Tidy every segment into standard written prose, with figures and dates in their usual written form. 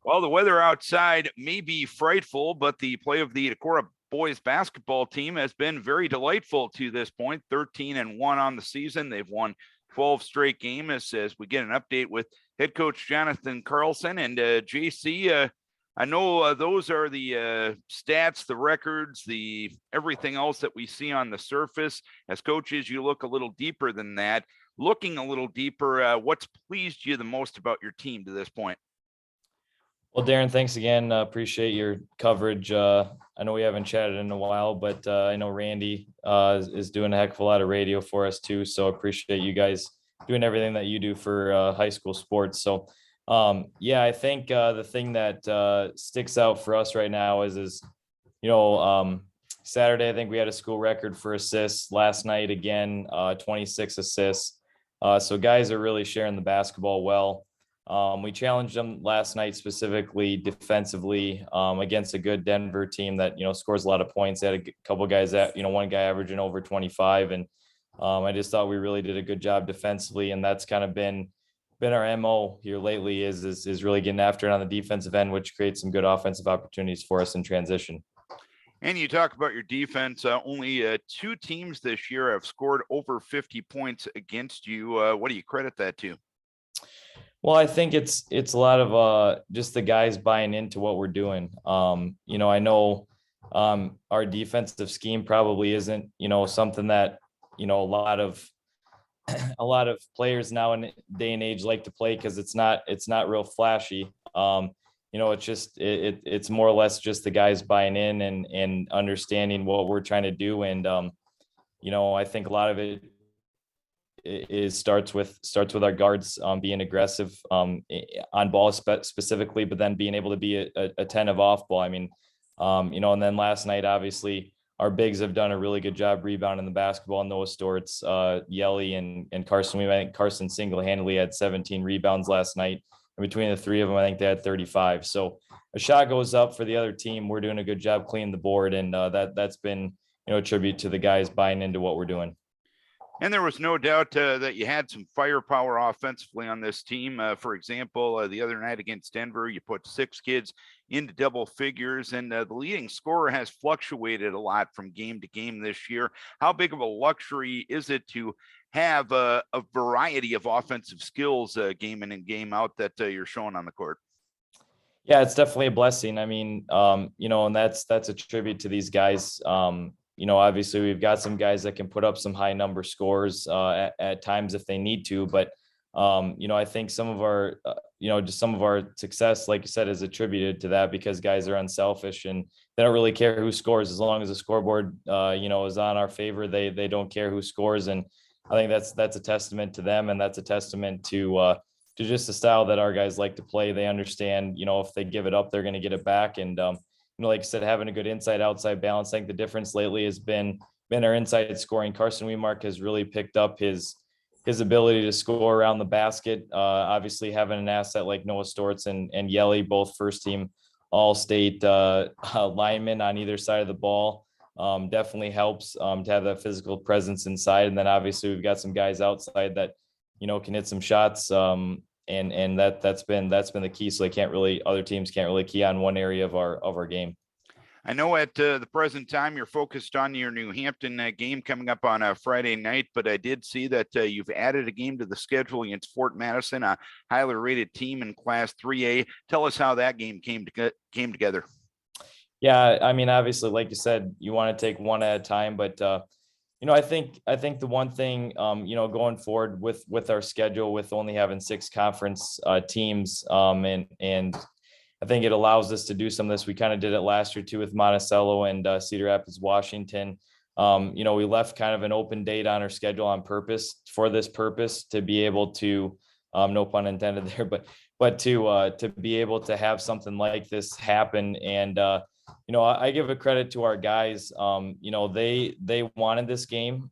Well, the weather outside may be frightful, but the play of the Decorah boys basketball team has been very delightful to this point. 13-1 on the season. They've won 12 straight games as we get an update with head coach Jonathan Carlson. And JC, I know those are the stats, the records, the everything else that we see on the surface. As coaches, you look a little deeper than that. Looking a little deeper, what's pleased you the most about your team to this point? Well, Darren, thanks again. Appreciate your coverage. I know we haven't chatted in a while, but I know Randy is doing a heck of a lot of radio for us too. So appreciate you guys doing everything that you do for high school sports. So yeah, I think the thing that sticks out for us right now is Saturday, I think we had a school record for assists. Last night, again, 26 assists. So guys are really sharing the basketball well. We challenged them last night specifically defensively against a good Denver team that, scores a lot of points. They had a couple of guys that, one guy averaging over 25. And I just thought we really did a good job defensively. And that's kind of been our MO here lately is really getting after it on the defensive end, which creates some good offensive opportunities for us in transition. And you talk about your defense. Only 2 teams this year have scored over 50 points against you. What do you credit that to? Well, I think it's a lot of just the guys buying into what we're doing. I know our defensive scheme probably isn't, something that, a lot of players now in day and age like to play because it's not real flashy. It's just it's more or less just the guys buying in and understanding what we're trying to do. And I think a lot of it starts with our guards being aggressive on ball specifically, but then being able to be attentive off ball. I mean, and then last night, obviously, our bigs have done a really good job rebounding the basketball in those Storts, Yelly and Carlson. I think Carlson single-handedly had 17 rebounds last night. And between the 3 of them, I think they had 35. So a shot goes up for the other team. We're doing a good job cleaning the board, and that's been a tribute to the guys buying into what we're doing. And there was no doubt that you had some firepower offensively on this team. For example, the other night against Denver, you put 6 kids into double figures, and the leading scorer has fluctuated a lot from game to game this year. How big of a luxury is it to have a variety of offensive skills game in and game out that you're showing on the court? Yeah, it's definitely a blessing. I mean, and that's a tribute to these guys. Obviously we've got some guys that can put up some high number scores at times if they need to, but I think some of our, just some of our success, like you said, is attributed to that because guys are unselfish and they don't really care who scores as long as the scoreboard, is on our favor. They don't care who scores, and I think that's a testament to them, and that's a testament to just the style that our guys like to play. They understand, if they give it up, they're going to get it back, and like I said, having a good inside outside balance. I think the difference lately has been our inside scoring. Carson Weemark has really picked up his ability to score around the basket. Obviously having an asset like Noah Storts and Yelly, both first team all-state linemen on either side of the ball, definitely helps to have that physical presence inside. And then obviously we've got some guys outside that, can hit some shots. And that's been the key. So other teams can't really key on one area of our game. I know at the present time you're focused on your New Hampton game coming up on a Friday night, but I did see that you've added a game to the schedule against Fort Madison, a highly rated team in Class 3A. Tell us how that game came together. Yeah, I mean, obviously, like you said, you want to take one at a time, but I think the one thing, going forward with our schedule, with only having 6 conference teams, and I think it allows us to do some of this. We kind of did it last year too with Monticello and Cedar Rapids, Washington. We left kind of an open date on our schedule on purpose for this purpose to be able to, no pun intended there, but to be able to have something like this happen. And I give a credit to our guys. They wanted this game.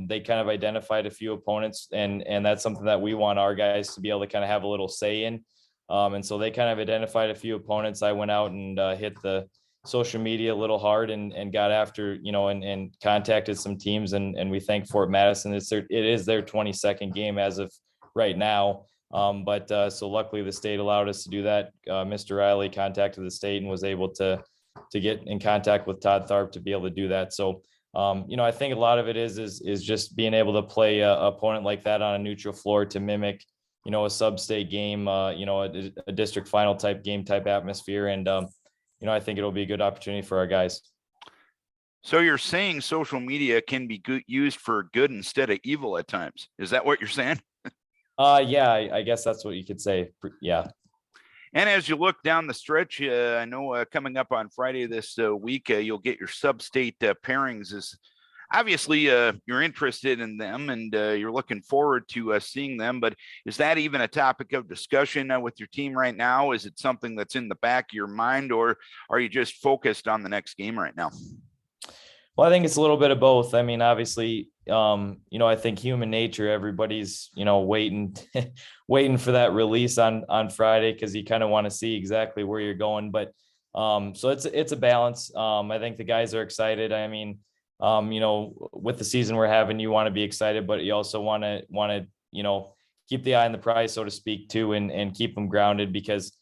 They kind of identified a few opponents, and that's something that we want our guys to be able to kind of have a little say in. And so they kind of identified a few opponents. I went out and hit the social media a little hard and got after, and contacted some teams, and we thank Fort Madison. It is their 22nd game as of right now. But so luckily the state allowed us to do that. Mr. Riley contacted the state and was able to get in contact with Todd Tharp to be able to do that. So, I think a lot of it is just being able to play a opponent like that on a neutral floor to mimic, a sub-state game, a district final type game type atmosphere. And, I think it'll be a good opportunity for our guys. So you're saying social media can be used for good instead of evil at times. Is that what you're saying? Yeah, I guess that's what you could say. Yeah. And as you look down the stretch, I know coming up on Friday this week, you'll get your sub-state pairings. Is obviously you're interested in them and you're looking forward to seeing them. But is that even a topic of discussion with your team right now? Is it something that's in the back of your mind, or are you just focused on the next game right now? Well, I think it's a little bit of both. I mean, obviously, I think human nature, everybody's, waiting, waiting for that release on Friday, because you kind of want to see exactly where you're going. But so it's a balance. I think the guys are excited. I mean, with the season we're having, you want to be excited, but you also want to, keep the eye on the prize, so to speak, too, and keep them grounded, because,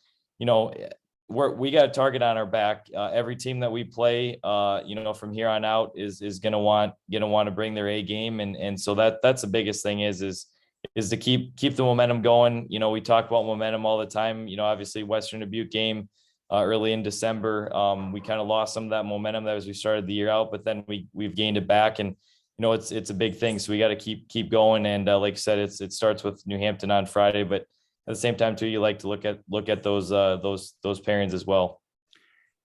we got a target on our back. Every team that we play, from here on out is going to want to bring their A game. And so that's the biggest thing is to keep the momentum going. We talk about momentum all the time. Obviously Western Dubuque game early in December, we kind of lost some of that momentum that as we started the year out, but then we've gained it back, and it's a big thing. So we got to keep going. And like I said, it starts with New Hampton on Friday, but at the same time too, you like to look at those pairings as well.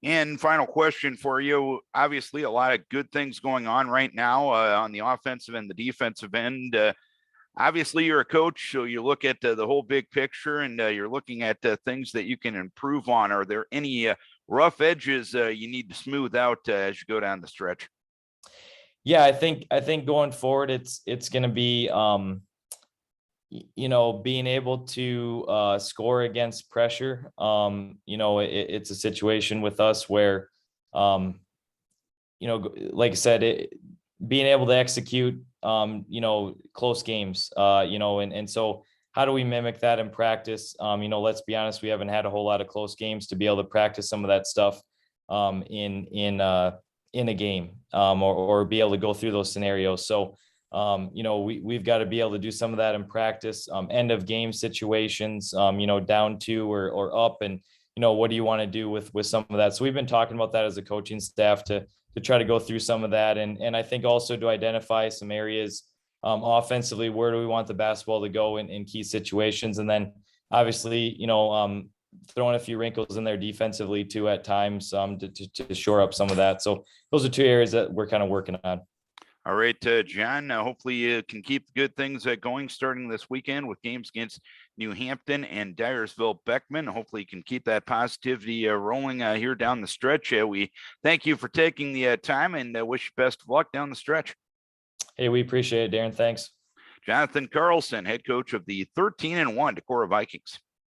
And final question for you. Obviously, a lot of good things going on right now on the offensive and the defensive end. Obviously, you're a coach, so you look at the whole big picture, and you're looking at things that you can improve on. Are there any rough edges you need to smooth out as you go down the stretch? Yeah, I think going forward, it's going to be being able to score against pressure. It's a situation with us where, like I said, being able to execute, close games, and so how do we mimic that in practice? Let's be honest, we haven't had a whole lot of close games to be able to practice some of that stuff in a game, or be able to go through those scenarios. So, we've got to be able to do some of that in practice, end of game situations, down 2 or up, and, what do you want to do with some of that? So we've been talking about that as a coaching staff to try to go through some of that. And I think also to identify some areas offensively, where do we want the basketball to go in key situations? And then obviously, throwing a few wrinkles in there defensively too at times, to shore up some of that. So those are 2 areas that we're kind of working on. All right, John, hopefully you can keep the good things going starting this weekend with games against New Hampton and Dyersville-Beckman. Hopefully you can keep that positivity rolling here down the stretch. We thank you for taking the time, and wish you best of luck down the stretch. Hey, we appreciate it, Darren. Thanks. Jonathan Carlson, head coach of the 13-1 Decorah Vikings.